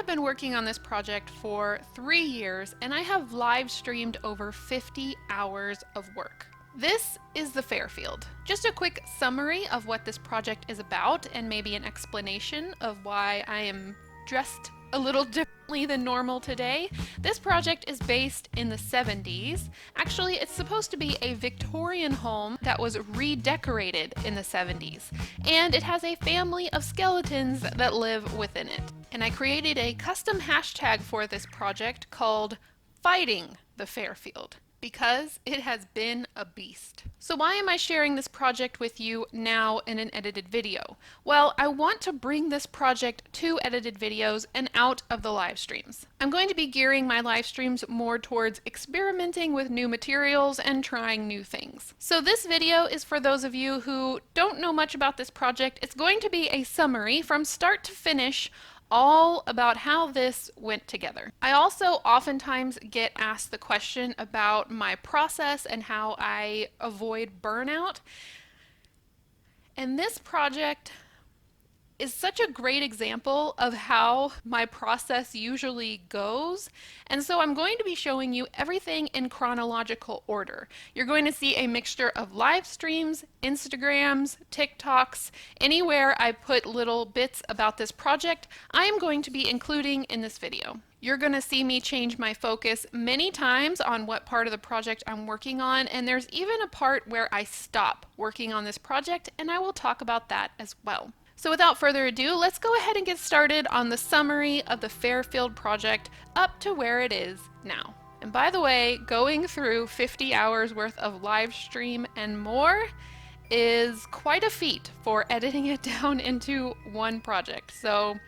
been working on this project for 3 years and I have live streamed over 50 hours of work. This is the Fairfield. Just a quick summary of what this project is about and maybe an explanation of why I am dressed a little differently than normal today. This project is based in the 70s. Actually, it's supposed to be a Victorian home that was redecorated in the 70s. And it has a family of skeletons that live within it. And I created a custom hashtag for this project called Fighting the Fairfield, because it has been a beast. So why am I sharing this project with you now in an edited video? Well, I want to bring this project to edited videos and out of the live streams. I'm going to be gearing my live streams more towards experimenting with new materials and trying new things. So this video is for those of you who don't know much about this project. It's going to be a summary from start to finish, all about how this went together. I also oftentimes get asked the question about my process and how I avoid burnout. And this project is such a great example of how my process usually goes. And so I'm going to be showing you everything in chronological order. You're going to see a mixture of live streams, Instagrams, TikToks, anywhere I put little bits about this project, I am going to be including in this video. You're going to see me change my focus many times on what part of the project I'm working on, and there's even a part where I stop working on this project, and I will talk about that as well. So without further ado, let's go ahead and get started on the summary of the Fairfield project up to where it is now. And by the way, going through 50 hours worth of live stream and more is quite a feat for editing it down into one project. So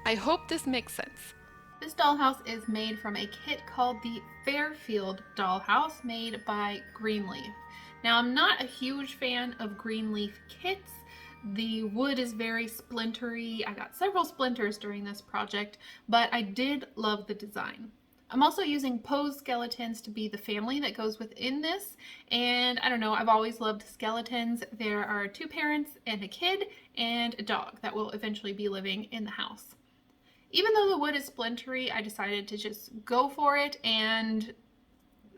I hope this makes sense. This dollhouse is made from a kit called the Fairfield Dollhouse, made by Greenleaf. Now, I'm not a huge fan of Greenleaf kits. The wood is very splintery. I got several splinters during this project, but I did love the design. I'm also using posed skeletons to be the family that goes within this, and I don't know, I've always loved skeletons. There are 2 parents and a kid and a dog that will eventually be living in the house. Even though the wood is splintery, I decided to just go for it and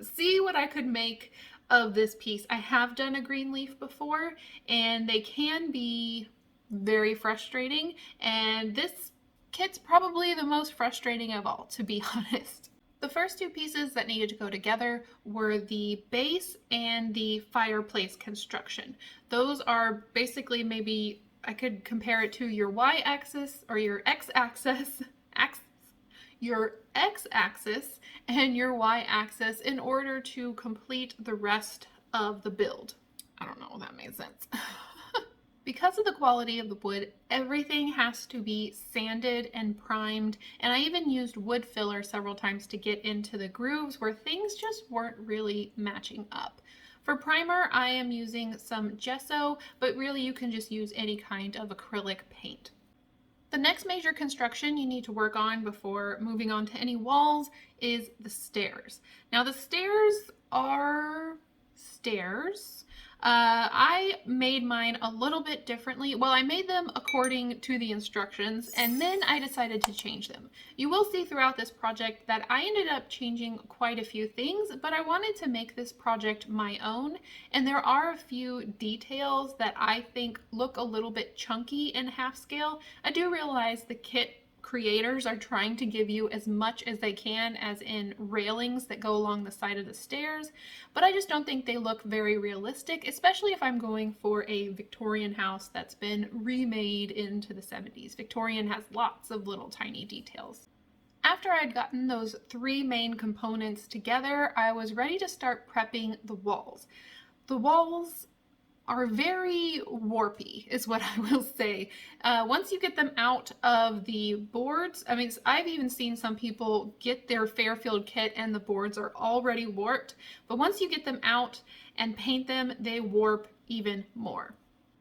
see what I could make of this piece. I have done a green leaf before, and they can be very frustrating, and this kit's probably the most frustrating of all, to be honest. The first 2 pieces that needed to go together were the base and the fireplace construction. Those are basically, maybe I could compare it to your y-axis or your x-axis, your x-axis and your y-axis in order to complete the rest of the build. I don't know if that made sense. Because of the quality of the wood, everything has to be sanded and primed, and I even used wood filler several times to get into the grooves where things just weren't really matching up. For primer, I am using some gesso, but really you can just use any kind of acrylic paint. The next major construction you need to work on before moving on to any walls is the stairs. Now the stairs are stairs. I made mine a little bit differently. Well, I made them according to the instructions, and then I decided to change them. You will see throughout this project that I ended up changing quite a few things, but I wanted to make this project my own, and there are a few details that I think look a little bit chunky in half scale. I do realize the kit creators are trying to give you as much as they can, as in railings that go along the side of the stairs, but I just don't think they look very realistic, especially if I'm going for a Victorian house that's been remade into the 70s. Victorian has lots of little tiny details. After I'd gotten those 3 main components together, I was ready to start prepping the walls. The walls are very warpy, is what I will say. Once you get them out of the boards, I mean, I've even seen some people get their Fairfield kit and the boards are already warped, but once you get them out and paint them, they warp even more.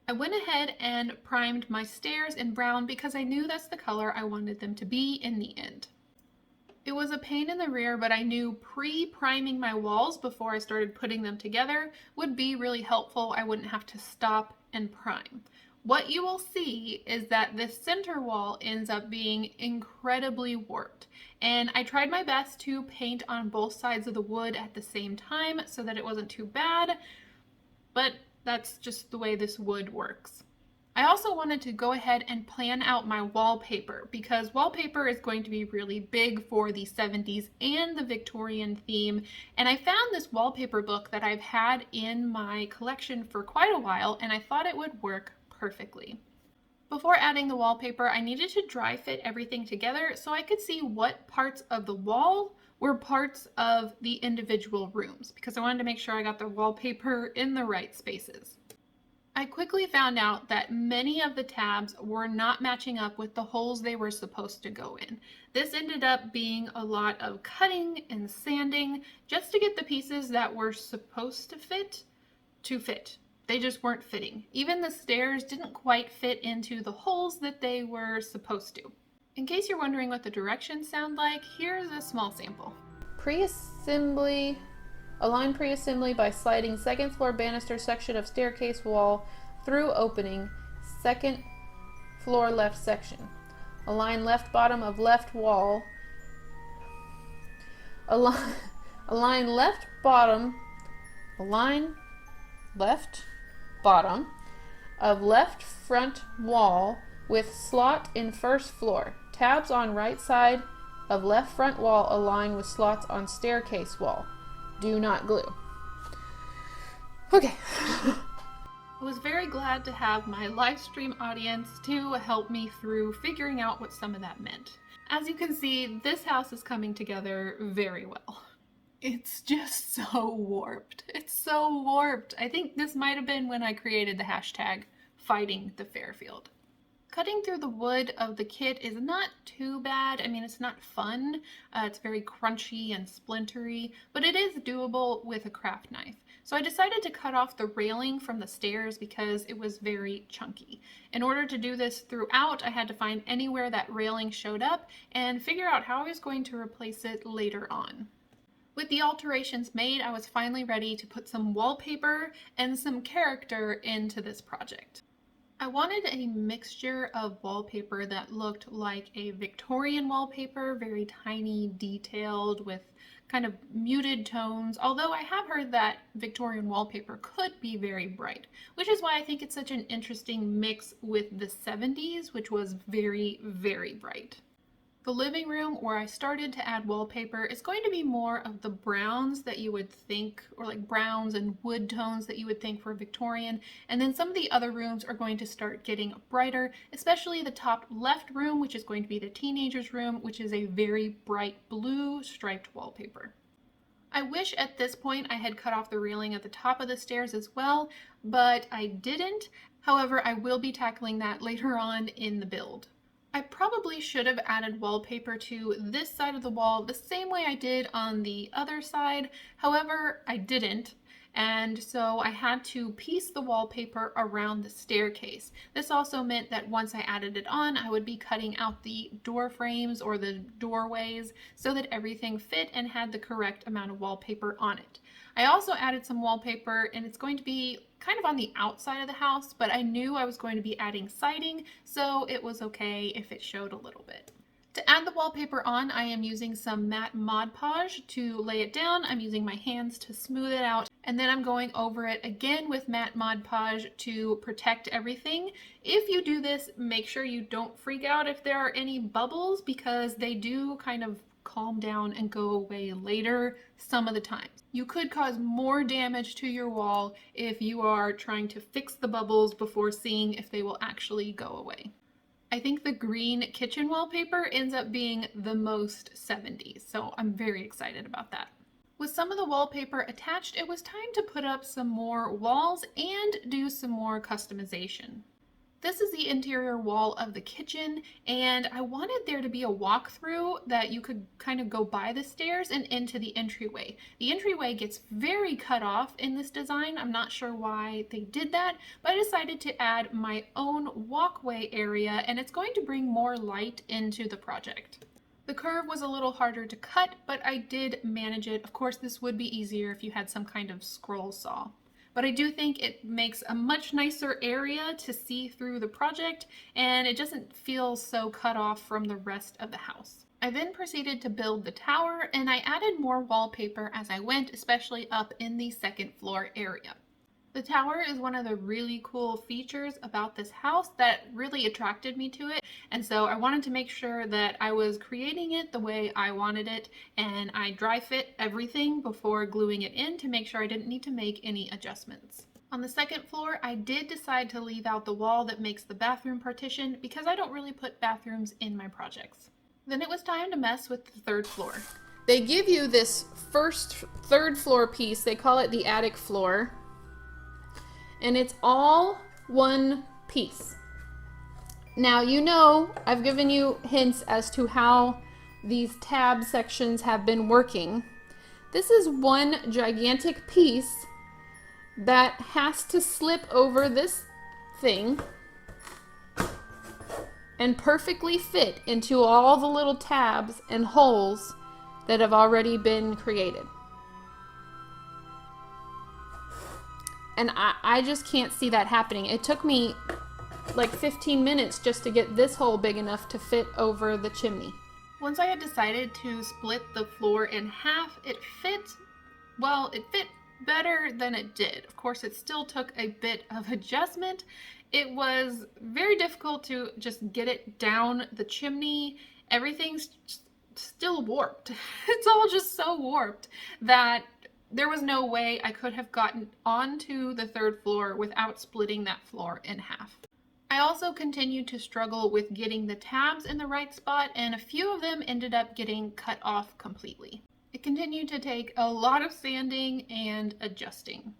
I went ahead and primed my stairs in brown because I knew that's the color I wanted them to be in the end. It was a pain in the rear, but I knew pre-priming my walls before I started putting them together would be really helpful. I wouldn't have to stop and prime. what you will see is that this center wall ends up being incredibly warped. And I tried my best to paint on both sides of the wood at the same time so that it wasn't too bad, but that's just the way this wood works. I also wanted to go ahead and plan out my wallpaper because wallpaper is going to be really big for the 70s and the Victorian theme. And I found this wallpaper book that I've had in my collection for quite a while, and I thought it would work perfectly. Before adding the wallpaper, I needed to dry fit everything together so I could see what parts of the wall were parts of the individual rooms because I wanted to make sure I got the wallpaper in the right spaces. I quickly found out that many of the tabs were not matching up with the holes they were supposed to go in. This ended up being a lot of cutting and sanding just to get the pieces that were supposed to fit. They just weren't fitting. Even the stairs didn't quite fit into the holes that they were supposed to. In case you're wondering what the directions sound like, here's a small sample. Pre-assembly. Align pre-assembly by sliding second floor banister section of staircase wall through opening, second floor left section. Align left bottom of left wall. Align left bottom of left front wall with slot in first floor. Tabs on right side of left front wall align with slots on staircase wall. Do not glue. Okay. I was very glad to have my live stream audience to help me through figuring out what some of that meant. As you can see, this house is coming together very well. It's just so warped. It's so warped. I think this might have been when I created the hashtag fighting the Fairfield. Cutting through the wood of the kit is not too bad. I mean, it's not fun. It's very crunchy and splintery, but it is doable with a craft knife. So I decided to cut off the railing from the stairs because it was very chunky. In order to do this throughout, I had to find anywhere that railing showed up and figure out how I was going to replace it later on. With the alterations made, I was finally ready to put some wallpaper and some character into this project. I wanted a mixture of wallpaper that looked like a Victorian wallpaper, very tiny, detailed, with kind of muted tones, although I have heard that Victorian wallpaper could be very bright, which is why I think it's such an interesting mix with the 70s, which was very, very bright. The living room where I started to add wallpaper is going to be more of the browns that you would think, or like browns and wood tones that you would think for Victorian. And then some of the other rooms are going to start getting brighter, especially the top left room, which is going to be the teenager's room, which is a very bright blue striped wallpaper. I wish at this point I had cut off the railing at the top of the stairs as well, but I didn't. However, I will be tackling that later on in the build. I probably should have added wallpaper to this side of the wall the same way I did on the other side. However, I didn't, and so I had to piece the wallpaper around the staircase. This also meant that once I added it on, I would be cutting out the door frames or the doorways so that everything fit and had the correct amount of wallpaper on it. I also added some wallpaper, and it's going to be kind of on the outside of the house, but I knew I was going to be adding siding, so it was okay if it showed a little bit. To add the wallpaper on, I am using some matte Mod Podge to lay it down. I'm using my hands to smooth it out, and then I'm going over it again with matte Mod Podge to protect everything. If you do this, make sure you don't freak out if there are any bubbles, because they do kind of calm down and go away later some of the times. You could cause more damage to your wall if you are trying to fix the bubbles before seeing if they will actually go away. I think the green kitchen wallpaper ends up being the most 70s, so I'm very excited about that. With some of the wallpaper attached, it was time to put up some more walls and do some more customization. This is the interior wall of the kitchen, and I wanted there to be a walkthrough that you could kind of go by the stairs and into the entryway. The entryway gets very cut off in this design. I'm not sure why they did that, but I decided to add my own walkway area, and it's going to bring more light into the project. The curve was a little harder to cut, but I did manage it. Of course, this would be easier if you had some kind of scroll saw. but I do think it makes a much nicer area to see through the project, and it doesn't feel so cut off from the rest of the house. I then proceeded to build the tower, and I added more wallpaper as I went, especially up in the second floor area. The tower is one of the really cool features about this house that really attracted me to it, and so I wanted to make sure that I was creating it the way I wanted it, and I dry fit everything before gluing it in to make sure I didn't need to make any adjustments. On the second floor, I did decide to leave out the wall that makes the bathroom partition because I don't really put bathrooms in my projects. Then it was time to mess with the third floor. They give you this third floor piece, they call it the attic floor, and it's all one piece. Now, you know, I've given you hints as to how these tab sections have been working. This is one gigantic piece that has to slip over this thing and perfectly fit into all the little tabs and holes that have already been created. And I just can't see that happening. It took me like 15 minutes just to get this hole big enough to fit over the chimney. Once I had decided to split the floor in half, it fit better than it did. Of course, it still took a bit of adjustment. It was very difficult to just get it down the chimney. Everything's still warped. It's all just so warped that there was no way I could have gotten onto the third floor without splitting that floor in half. I also continued to struggle with getting the tabs in the right spot, and a few of them ended up getting cut off completely. It continued to take a lot of sanding and adjusting.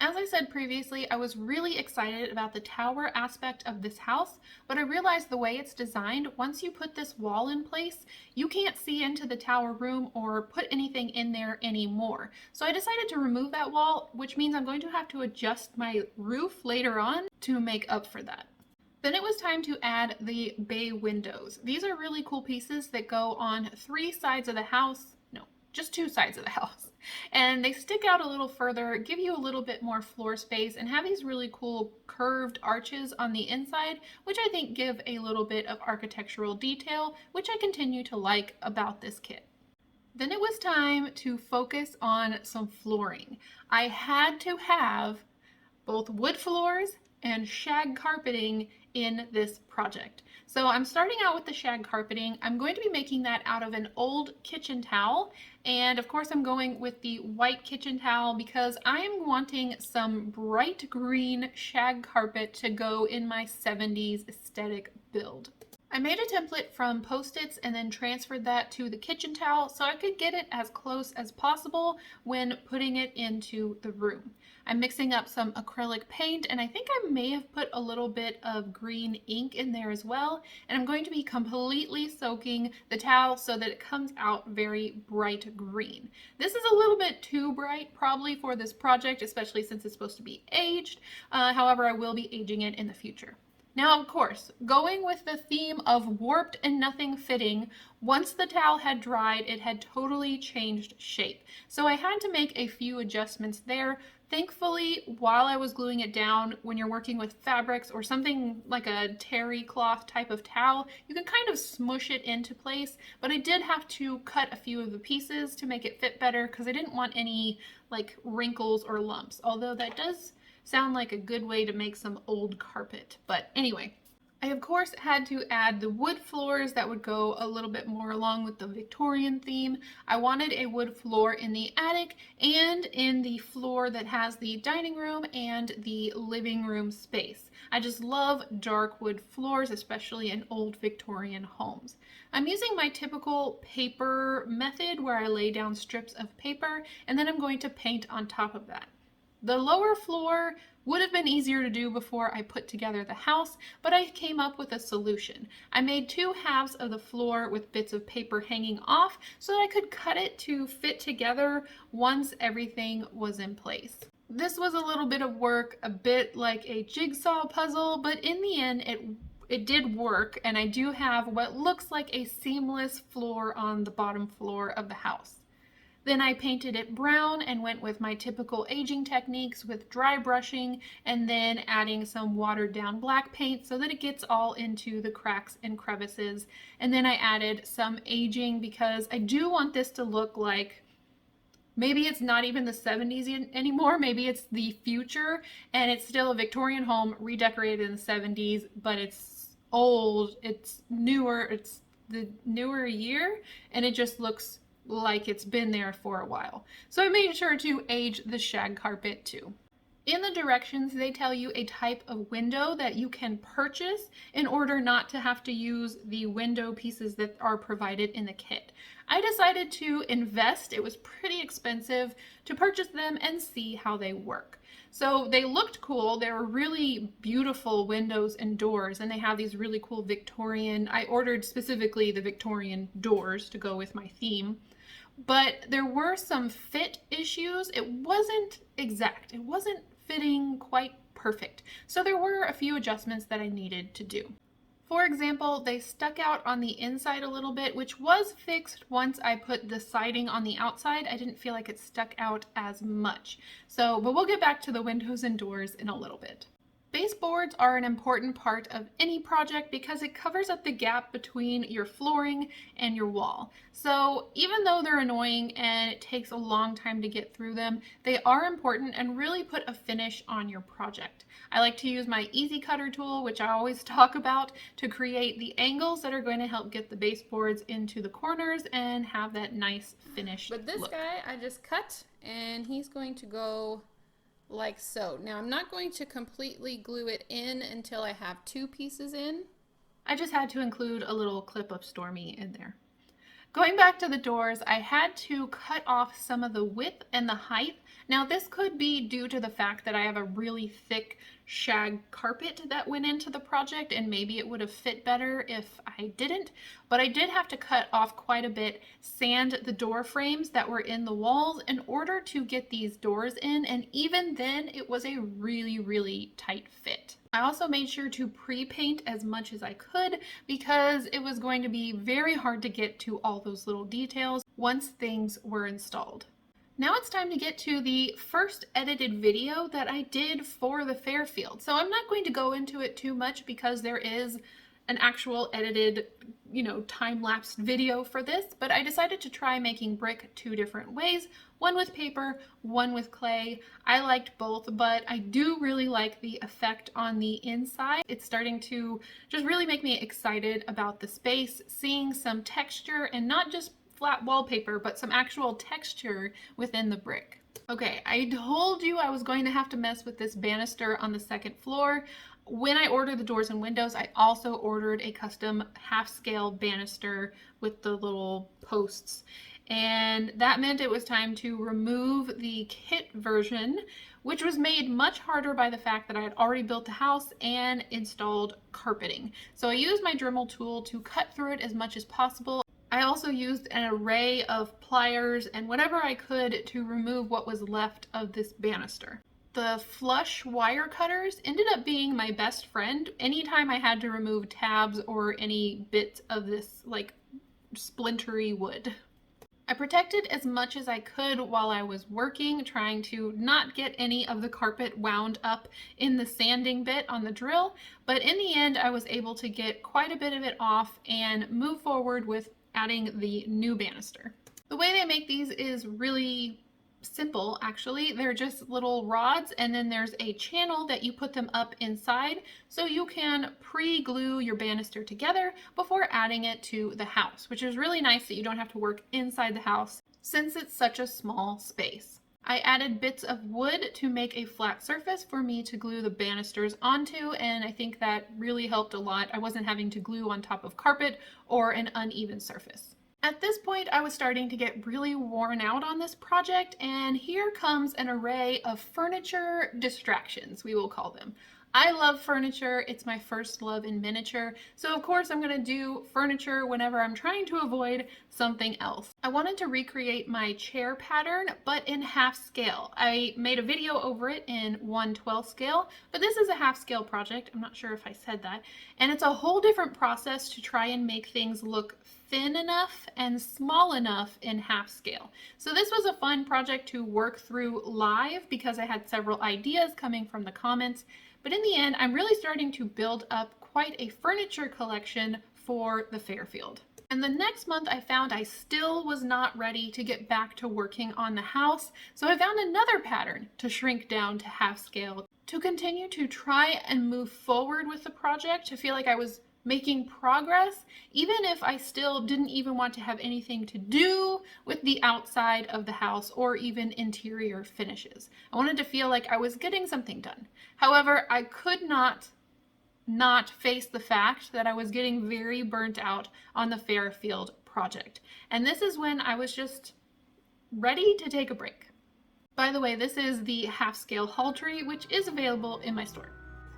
As I said previously, I was really excited about the tower aspect of this house, but I realized the way it's designed, once you put this wall in place, you can't see into the tower room or put anything in there anymore. So I decided to remove that wall, which means I'm going to have to adjust my roof later on to make up for that. Then it was time to add the bay windows. These are really cool pieces that go on 3 sides of the house. No, just 2 sides of the house. And they stick out a little further, give you a little bit more floor space, and have these really cool curved arches on the inside, which I think give a little bit of architectural detail, which I continue to like about this kit. Then it was time to focus on some flooring. I had to have both wood floors and shag carpeting in this project. So I'm starting out with the shag carpeting. I'm going to be making that out of an old kitchen towel, and of course I'm going with the white kitchen towel because I am wanting some bright green shag carpet to go in my 70s aesthetic build. I made a template from Post-its and then transferred that to the kitchen towel so I could get it as close as possible when putting it into the room. I'm mixing up some acrylic paint, and I think I may have put a little bit of green ink in there as well, and I'm going to be completely soaking the towel so that it comes out very bright green. This is a little bit too bright probably for this project, especially since it's supposed to be aged. However, I will be aging it in the future. Now, of course, going with the theme of warped and nothing fitting, once the towel had dried, it had totally changed shape. So I had to make a few adjustments there. Thankfully, while I was gluing it down, when you're working with fabrics or something like a terry cloth type of towel, you can kind of smush it into place, but I did have to cut a few of the pieces to make it fit better because I didn't want any like wrinkles or lumps, although that does sound like a good way to make some old carpet. But anyway, I of course had to add the wood floors that would go a little bit more along with the Victorian theme. I wanted a wood floor in the attic and in the floor that has the dining room and the living room space. I just love dark wood floors, especially in old Victorian homes. I'm using my typical paper method where I lay down strips of paper and then I'm going to paint on top of that. The lower floor would have been easier to do before I put together the house, but I came up with a solution. I made 2 halves of the floor with bits of paper hanging off so that I could cut it to fit together once everything was in place. This was a little bit of work, a bit like a jigsaw puzzle, but in the end it did work, and I do have what looks like a seamless floor on the bottom floor of the house. Then I painted it brown and went with my typical aging techniques with dry brushing and then adding some watered down black paint so that it gets all into the cracks and crevices. And then I added some aging because I do want this to look like maybe it's not even the 70s anymore, maybe it's the future and it's still a Victorian home redecorated in the 70s, but it's old, it's newer, it's the newer year, and it just looks like it's been there for a while. So I made sure to age the shag carpet too. In the directions, they tell you a type of window that you can purchase in order not to have to use the window pieces that are provided in the kit. I decided to invest, it was pretty expensive, to purchase them and see how they work. So they looked cool, they were really beautiful windows and doors, and they have these really cool Victorian, I ordered specifically the Victorian doors to go with my theme. But there were some fit issues. It wasn't exact. It wasn't fitting quite perfect. So there were a few adjustments that I needed to do. For example, they stuck out on the inside a little bit, which was fixed once I put the siding on the outside. I didn't feel like it stuck out as much. But we'll get back to the windows and doors in a little bit. Baseboards are an important part of any project because it covers up the gap between your flooring and your wall. So even though they're annoying and it takes a long time to get through them, they are important and really put a finish on your project. I like to use my Easy Cutter tool, which I always talk about, to create the angles that are going to help get the baseboards into the corners and have that nice finished look. But this guy I just cut, and he's going to go like so. Now I'm not going to completely glue it in until I have two pieces in. I just had to include a little clip of Stormy in there. Going back to the doors, I had to cut off some of the width and the height. Now this could be due to the fact that I have a really thick shag carpet that went into the project, and maybe it would have fit better if I didn't, but I did have to cut off quite a bit, sand the door frames that were in the walls in order to get these doors in, and even then it was a really tight fit. I also made sure to pre-paint as much as I could because it was going to be very hard to get to all those little details once things were installed. Now it's time to get to the first edited video that I did for the Fairfield. So I'm not going to go into it too much because there is an actual edited, time-lapsed video for this, but I decided to try making brick two different ways, one with paper, one with clay. I liked both, but I do really like the effect on the inside. It's starting to just really make me excited about the space, seeing some texture and not just flat wallpaper, but some actual texture within the brick. Okay, I told you I was going to have to mess with this banister on the second floor. When I ordered the doors and windows, I also ordered a custom half-scale banister with the little posts. And that meant it was time to remove the kit version, which was made much harder by the fact that I had already built the house and installed carpeting. So I used my Dremel tool to cut through it as much as possible. I also used an array of pliers and whatever I could to remove what was left of this banister. The flush wire cutters ended up being my best friend anytime I had to remove tabs or any bits of this splintery wood. I protected as much as I could while I was working, trying to not get any of the carpet wound up in the sanding bit on the drill, but in the end I was able to get quite a bit of it off and move forward with adding the new banister. The way they make these is really simple, actually. They're just little rods, and then there's a channel that you put them up inside so you can pre-glue your banister together before adding it to the house, which is really nice that you don't have to work inside the house since it's such a small space. I added bits of wood to make a flat surface for me to glue the banisters onto, and I think that really helped a lot. I wasn't having to glue on top of carpet or an uneven surface. At this point, I was starting to get really worn out on this project, and here comes an array of furniture distractions, we will call them. I love furniture. It's my first love in miniature. So of course I'm going to do furniture whenever I'm trying to avoid something else. I wanted to recreate my chair pattern, but in half scale. I made a video over it in 1/12 scale, but this is a half scale project. I'm not sure if I said that. And it's a whole different process to try and make things look thin enough and small enough in half scale. So this was a fun project to work through live because I had several ideas coming from the comments. But in the end, I'm really starting to build up quite a furniture collection for the Fairfield. And the next month I found I still was not ready to get back to working on the house, so I found another pattern to shrink down to half scale to continue to try and move forward with the project, to feel like I was making progress, even if I still didn't even want to have anything to do with the outside of the house or even interior finishes. I wanted to feel like I was getting something done. However, I could not face the fact that I was getting very burnt out on the Fairfield project. And this is when I was just ready to take a break. By the way, this is the half scale haul tree, which is available in my store,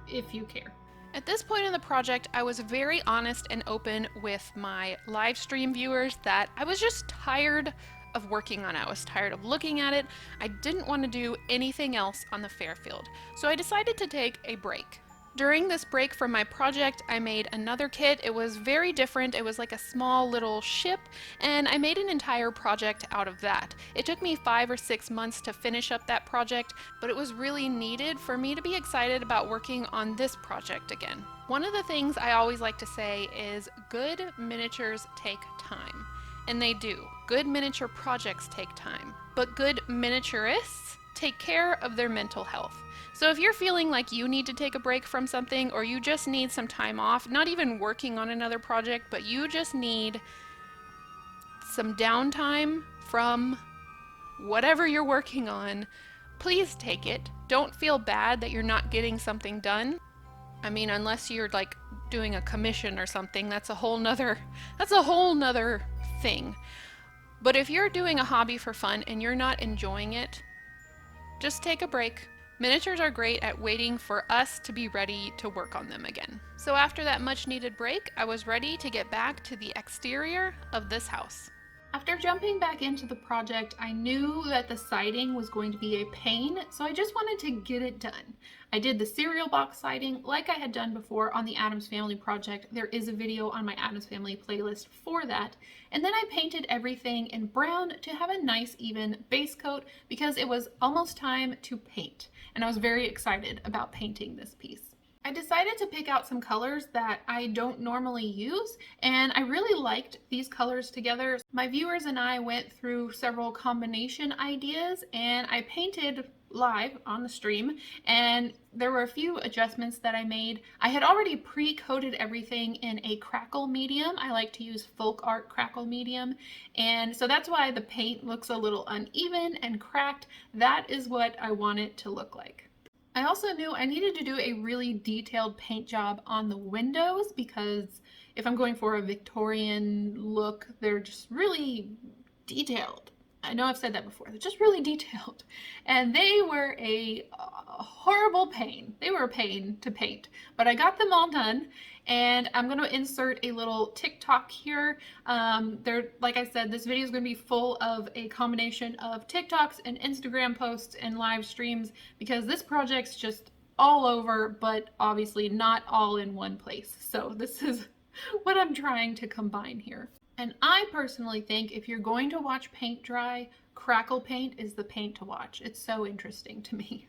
if you care. At this point in the project, I was very honest and open with my live stream viewers that I was just tired of working on it. I was tired of looking at it. I didn't want to do anything else on the Fairfield. So I decided to take a break. During this break from my project, I made another kit. It was very different. It was like a small little ship, and I made an entire project out of that. It took me 5 or 6 months to finish up that project, but it was really needed for me to be excited about working on this project again. One of the things I always like to say is good miniatures take time. And they do. Good miniature projects take time. But good miniaturists take care of their mental health. So if you're feeling like you need to take a break from something, or you just need some time off, not even working on another project, but you just need some downtime from whatever you're working on, please take it. Don't feel bad that you're not getting something done. I mean, unless you're like doing a commission or something, that's a whole nother thing. But if you're doing a hobby for fun and you're not enjoying it, just take a break. Miniatures are great at waiting for us to be ready to work on them again. So after that much needed break, I was ready to get back to the exterior of this house. After jumping back into the project, I knew that the siding was going to be a pain, so I just wanted to get it done. I did the cereal box siding like I had done before on the Addams Family project. There is a video on my Addams Family playlist for that. And then I painted everything in brown to have a nice even base coat because it was almost time to paint. And I was very excited about painting this piece. I decided to pick out some colors that I don't normally use, and I really liked these colors together. My viewers and I went through several combination ideas, and I painted live on the stream, and there were a few adjustments that I made. I had already pre-coated everything in a crackle medium. I like to use folk art crackle medium, and so that's why the paint looks a little uneven and cracked. That is what I want it to look like. I also knew I needed to do a really detailed paint job on the windows because if I'm going for a Victorian look, they're just really detailed. I know I've said that before. They're just really detailed. And they were a horrible pain. They were a pain to paint. But I got them all done. And I'm going to insert a little TikTok here. Like I said, this video is going to be full of a combination of TikToks and Instagram posts and live streams because this project's just all over, but obviously not all in one place. So this is what I'm trying to combine here. And I personally think if you're going to watch paint dry, crackle paint is the paint to watch. It's so interesting to me.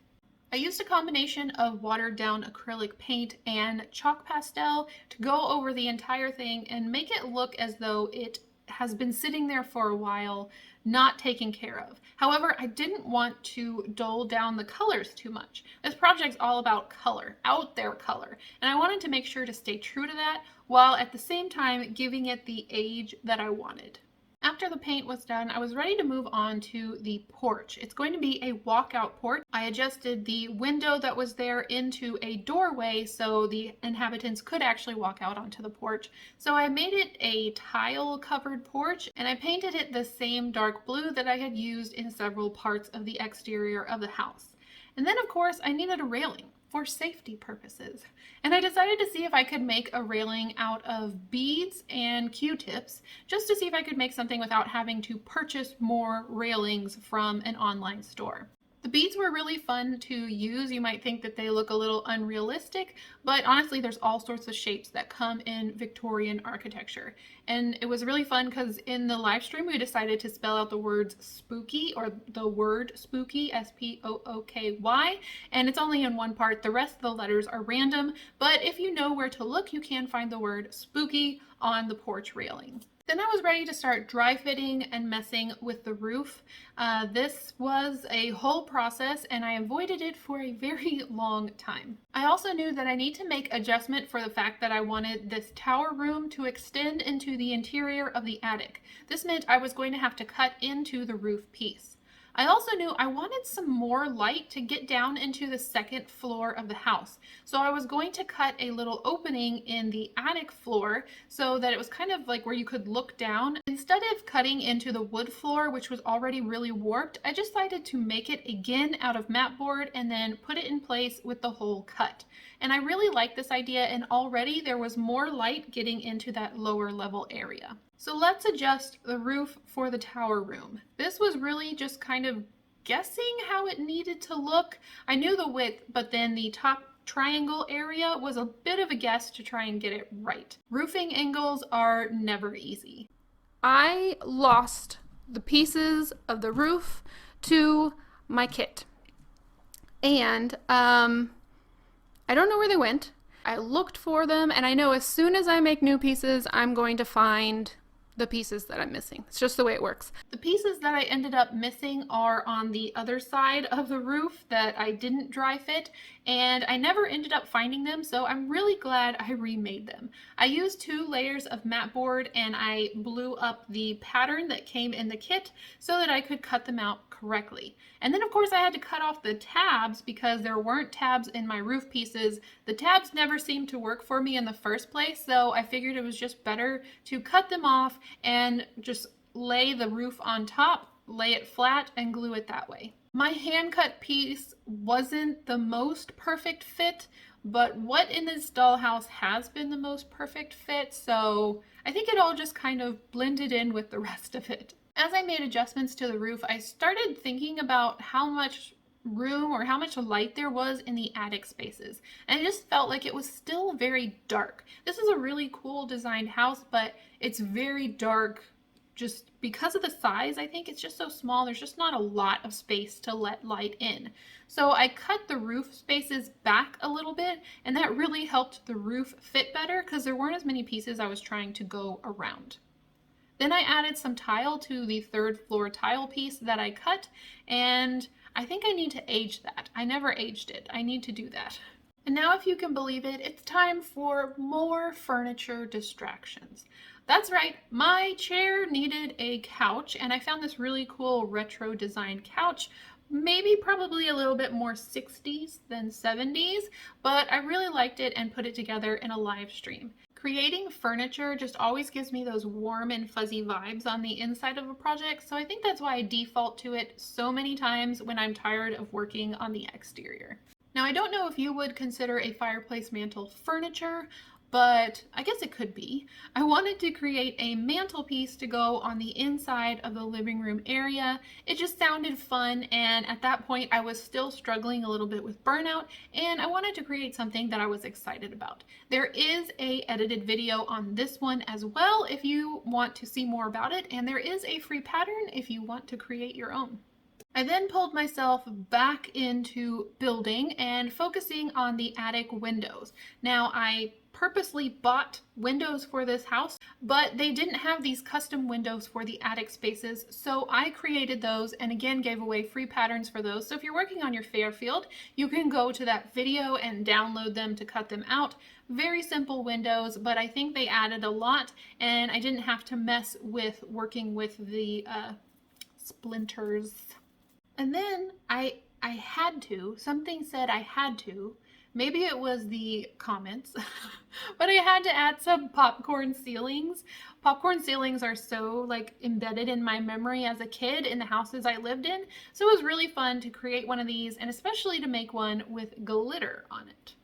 I used a combination of watered down acrylic paint and chalk pastel to go over the entire thing and make it look as though it has been sitting there for a while, not taken care of. However, I didn't want to dull down the colors too much. This project's all about color, out there color, and I wanted to make sure to stay true to that while at the same time giving it the age that I wanted. After the paint was done, I was ready to move on to the porch. It's going to be a walkout porch. I adjusted the window that was there into a doorway so the inhabitants could actually walk out onto the porch. So I made it a tile covered porch and I painted it the same dark blue that I had used in several parts of the exterior of the house. And then of course I needed a railing for safety purposes. And I decided to see if I could make a railing out of beads and Q-tips, just to see if I could make something without having to purchase more railings from an online store. The beads were really fun to use. You might think that they look a little unrealistic, but honestly, there's all sorts of shapes that come in Victorian architecture. And it was really fun because in the live stream, we decided to spell out the words spooky, or the word spooky, S-P-O-O-K-Y, and it's only in one part. The rest of the letters are random, but if you know where to look, you can find the word spooky on the porch railing. Then I was ready to start dry fitting and messing with the roof. This was a whole process and I avoided it for a very long time. I also knew that I need to make adjustment for the fact that I wanted this tower room to extend into the interior of the attic. This meant I was going to have to cut into the roof piece. I also knew I wanted some more light to get down into the second floor of the house. So I was going to cut a little opening in the attic floor so that it was kind of like where you could look down. Instead of cutting into the wood floor, which was already really warped, I just decided to make it again out of mat board and then put it in place with the hole cut. And I really liked this idea, and already there was more light getting into that lower level area. So let's adjust the roof for the tower room. This was really just kind of guessing how it needed to look. I knew the width, but then the top triangle area was a bit of a guess to try and get it right. Roofing angles are never easy. I lost the pieces of the roof to my kit. And I don't know where they went. I looked for them, and I know as soon as I make new pieces, I'm going to find the pieces that I'm missing. It's just the way it works. The pieces that I ended up missing are on the other side of the roof that I didn't dry fit, and I never ended up finding them, so I'm really glad I remade them. I used 2 layers of mat board and I blew up the pattern that came in the kit so that I could cut them out correctly. And then of course I had to cut off the tabs because there weren't tabs in my roof pieces. The tabs never seemed to work for me in the first place, so I figured it was just better to cut them off and just lay the roof on top, lay it flat, and glue it that way. My hand cut piece wasn't the most perfect fit, but what in this dollhouse has been the most perfect fit, so I think it all just kind of blended in with the rest of it. As I made adjustments to the roof, I started thinking about how much room or how much light there was in the attic spaces, and it just felt like it was still very dark. This is a really cool designed house, but it's very dark just because of the size. I think it's just so small, there's just not a lot of space to let light in. So I cut the roof spaces back a little bit, and that really helped the roof fit better because there weren't as many pieces I was trying to go around. Then I added some tile to the 3rd floor tile piece that I cut, and I think I need to age that. I never aged it. I need to do that. And now, if you can believe it, it's time for more furniture distractions. That's right, my chair needed a couch, and I found this really cool retro design couch. Maybe probably a little bit more 60s than 70s, but I really liked it and put it together in a live stream. Creating furniture just always gives me those warm and fuzzy vibes on the inside of a project, so I think that's why I default to it so many times when I'm tired of working on the exterior. Now, I don't know if you would consider a fireplace mantle furniture, but I guess it could be. I wanted to create a mantelpiece to go on the inside of the living room area. It just sounded fun, and at that point I was still struggling a little bit with burnout, and I wanted to create something that I was excited about. There is a edited video on this one as well if you want to see more about it, and there is a free pattern if you want to create your own. I then pulled myself back into building and focusing on the attic windows. Now, I purposely bought windows for this house, but they didn't have these custom windows for the attic spaces, so I created those and again gave away free patterns for those. So if you're working on your Fairfield, you can go to that video and download them to cut them out. Very simple windows, but I think they added a lot, and I didn't have to mess with working with the splinters. And then I I had to. Something said I had to. Maybe it was the comments, but I had to add some popcorn ceilings. Popcorn ceilings are so like embedded in my memory as a kid in the houses I lived in. So it was really fun to create one of these and especially to make one with glitter on it.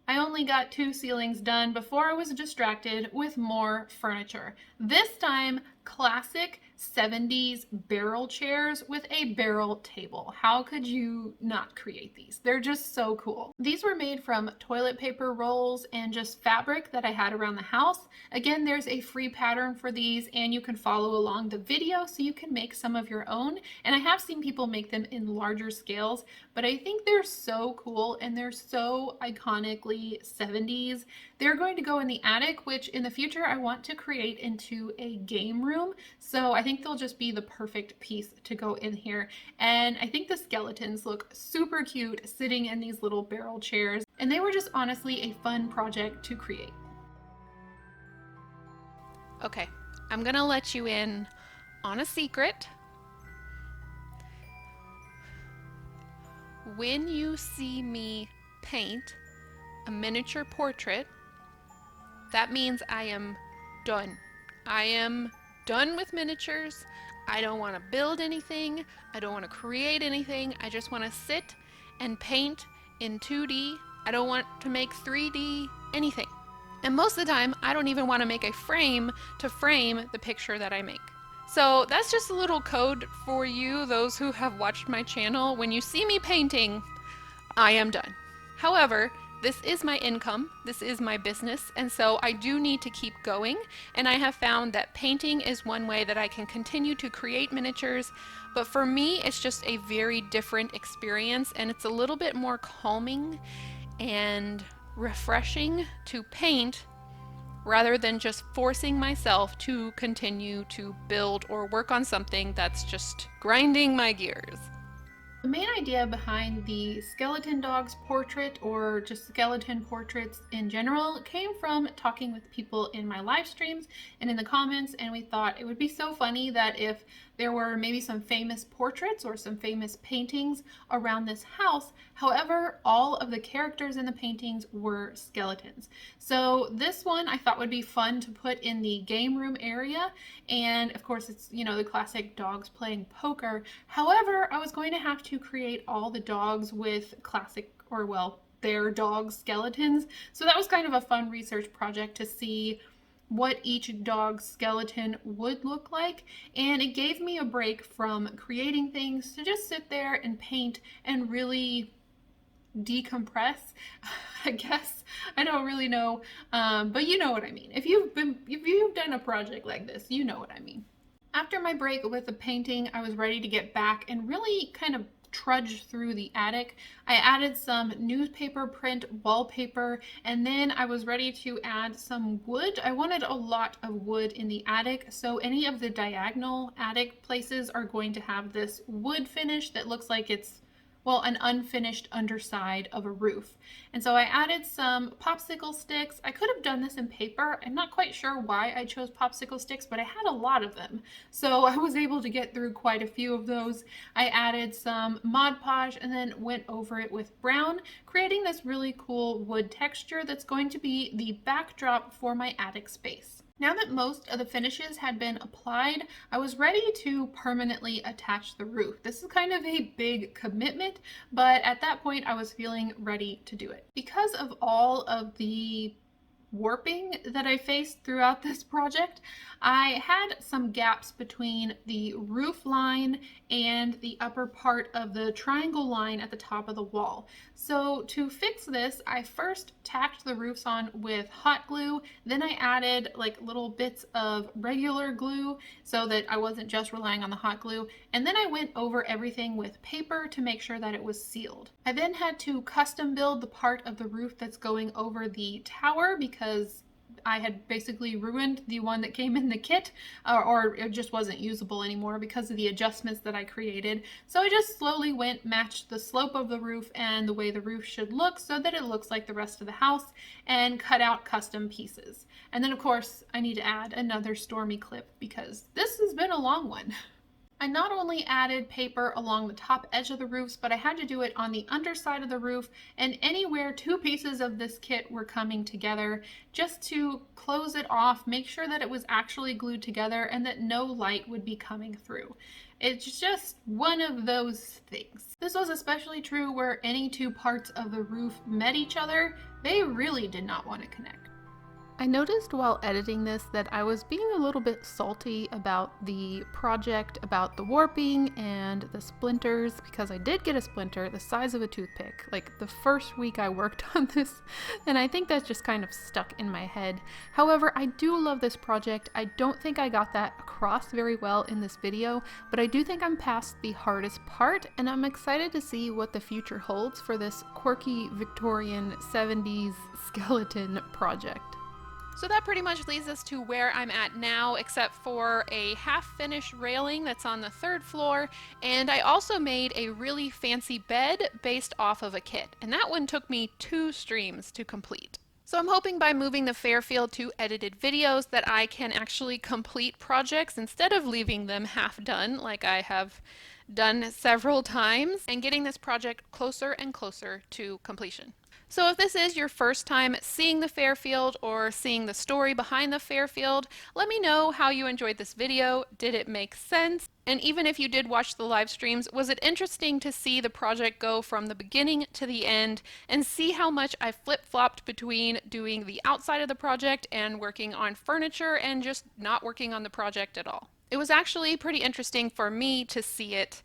I only got 2 ceilings done before I was distracted with more furniture. This time, classic 70s barrel chairs with a barrel table. How could you not create these? They're just so cool. These were made from toilet paper rolls and just fabric that I had around the house. Again, there's a free pattern for these and you can follow along the video so you can make some of your own. And I have seen people make them in larger scales, but I think they're so cool and they're so iconically 70s. They're going to go in the attic, which in the future I want to create into a game room. So I think they'll just be the perfect piece to go in here. And I think the skeletons look super cute sitting in these little barrel chairs. And they were just honestly a fun project to create. Okay, I'm gonna let you in on a secret. When you see me paint a miniature portrait, that means I am done. I am done with miniatures. I don't want to build anything. I don't want to create anything. I just want to sit and paint in 2D. I don't want to make 3D anything. And most of the time, I don't even want to make a frame to frame the picture that I make. So that's just a little code for you, those who have watched my channel. When you see me painting, I am done. However, this is my income, this is my business, and so I do need to keep going, and I have found that painting is one way that I can continue to create miniatures, but for me it's just a very different experience, and it's a little bit more calming and refreshing to paint rather than just forcing myself to continue to build or work on something that's just grinding my gears. The main idea behind the skeleton dog's portrait, or just skeleton portraits in general, came from talking with people in my live streams and in the comments, and we thought it would be so funny that if there were maybe some famous portraits or some famous paintings around this house. However, all of the characters in the paintings were skeletons. So this one I thought would be fun to put in the game room area, and of course it's, you know, the classic dogs playing poker. However, I was going to have to create all the dogs with classic, or well, their dog skeletons. So that was kind of a fun research project to see what each dog's skeleton would look like, and it gave me a break from creating things to just sit there and paint and really decompress, I guess. I don't really know, but you know what I mean. If you've done a project like this, you know what I mean. After my break with the painting, I was ready to get back and really kind of trudge through the attic. I added some newspaper print wallpaper, and then I was ready to add some wood. I wanted a lot of wood in the attic, so any of the diagonal attic places are going to have this wood finish that looks like it's, well, an unfinished underside of a roof. And so I added some popsicle sticks. I could have done this in paper. I'm not quite sure why I chose popsicle sticks, but I had a lot of them. So I was able to get through quite a few of those. I added some Mod Podge and then went over it with brown, creating this really cool wood texture that's going to be the backdrop for my attic space. Now that most of the finishes had been applied, I was ready to permanently attach the roof. This is kind of a big commitment, but at that point I was feeling ready to do it. Because of all of the warping that I faced throughout this project, I had some gaps between the roof line and the upper part of the triangle line at the top of the wall. So to fix this, I first tacked the roofs on with hot glue, then I added like little bits of regular glue so that I wasn't just relying on the hot glue, and then I went over everything with paper to make sure that it was sealed. I then had to custom build the part of the roof that's going over the tower because I had basically ruined the one that came in the kit, or it just wasn't usable anymore because of the adjustments that I created. So I just slowly matched the slope of the roof and the way the roof should look so that it looks like the rest of the house, and cut out custom pieces. And then of course I need to add another stormy clip because this has been a long one. I not only added paper along the top edge of the roofs, but I had to do it on the underside of the roof and anywhere two pieces of this kit were coming together, just to close it off, make sure that it was actually glued together and that no light would be coming through. It's just one of those things. This was especially true where any two parts of the roof met each other. They really did not want to connect. I noticed while editing this that I was being a little bit salty about the project, about the warping and the splinters, because I did get a splinter the size of a toothpick like the first week I worked on this, and I think that's just kind of stuck in my head. However, I do love this project. I don't think I got that across very well in this video, but I do think I'm past the hardest part, and I'm excited to see what the future holds for this quirky Victorian 70s skeleton project. So that pretty much leads us to where I'm at now, except for a half-finished railing that's on the third floor, and I also made a really fancy bed based off of a kit, and that one took me 2 streams to complete. So I'm hoping by moving the Fairfield to edited videos that I can actually complete projects instead of leaving them half done like I have done several times, and getting this project closer and closer to completion. So if this is your first time seeing the Fairfield or seeing the story behind the Fairfield, let me know how you enjoyed this video. Did it make sense? And even if you did watch the live streams, was it interesting to see the project go from the beginning to the end and see how much I flip-flopped between doing the outside of the project and working on furniture and just not working on the project at all? It was actually pretty interesting for me to see it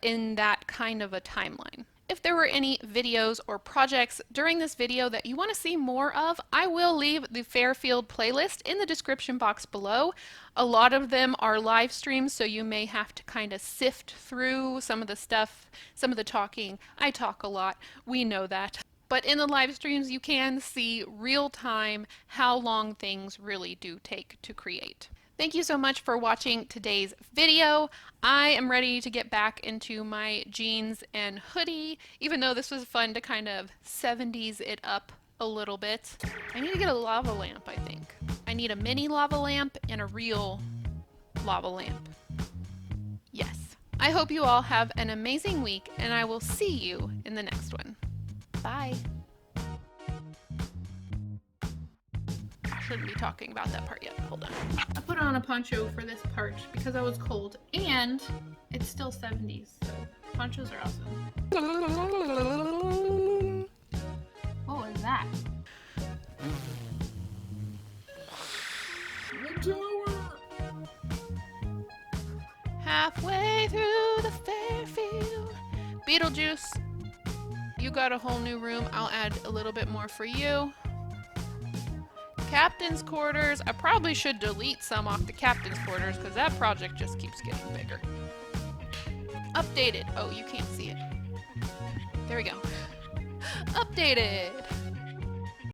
in that kind of a timeline. If there were any videos or projects during this video that you want to see more of, I will leave the Fairfield playlist in the description box below. A lot of them are live streams, so you may have to kind of sift through some of the stuff, some of the talking. I talk a lot, we know that. But in the live streams, you can see real time how long things really do take to create. Thank you so much for watching today's video. I am ready to get back into my jeans and hoodie, even though this was fun to kind of 70s it up a little bit. I need to get a lava lamp, I think. I need a mini lava lamp and a real lava lamp. Yes. I hope you all have an amazing week, and I will see you in the next one. Bye. Shouldn't be talking about that part yet. Hold on. I put on a poncho for this part because I was cold, and it's still 70s, so ponchos are awesome. What was that? Halfway through the Fairfield. Beetlejuice, you got a whole new room. I'll add a little bit more for you. Captain's quarters. I probably should delete some off the captain's quarters because that project just keeps getting bigger. Updated. Oh, you can't see it. There we go. Updated.